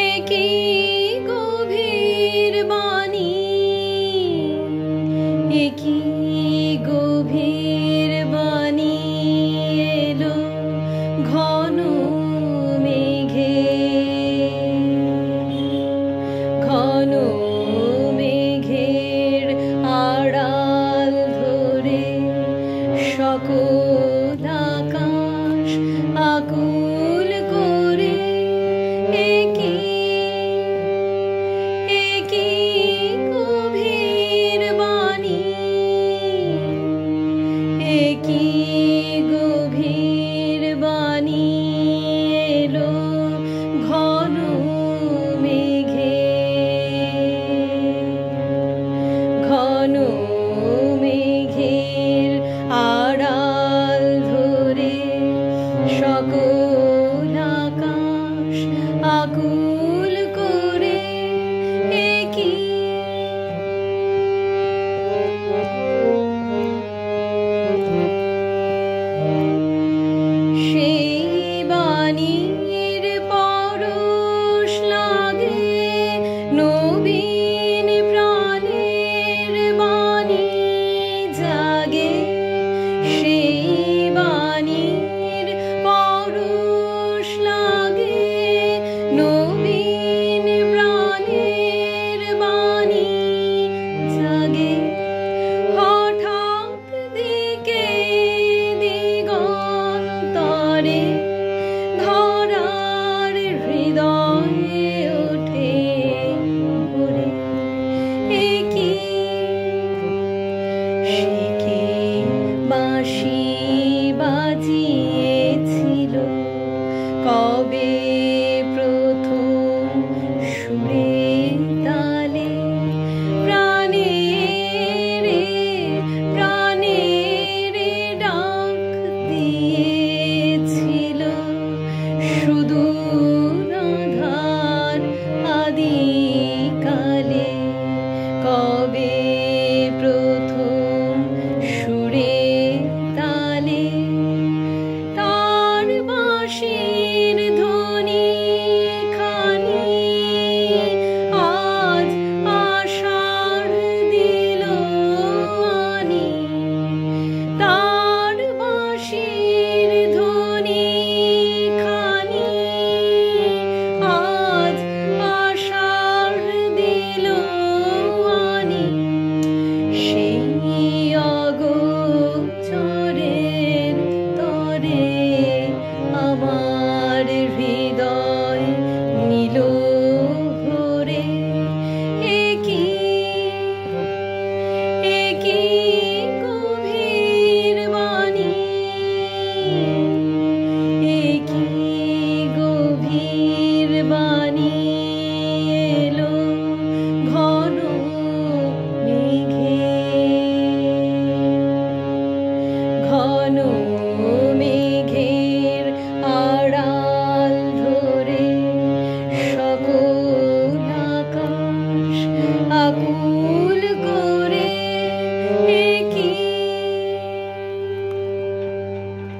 একই গভীর বাণী, একই গভীর বাণী এলো ঘন মেঘে, ঘন মেঘের আড়াল ধরে সকল আকাশ আকুল করে। একই গভীর বাণী, একই গভীর বাণী এলো ঘন মেঘে, ঘন মেঘের আড়াল ধরে সকল আকাশ আকুল করে। সেই বাণীর পরশ লাগে নবীন প্রাণের বাণী জাগে, সেই বাণীর পরশ লাগে নবীন প্রাণের বাণী জাগে। হঠাৎ দিকে দিগন্তরে ধরার হৃদয়ে ওঠে ভরে। সে কি বাঁশি বাজিয়ে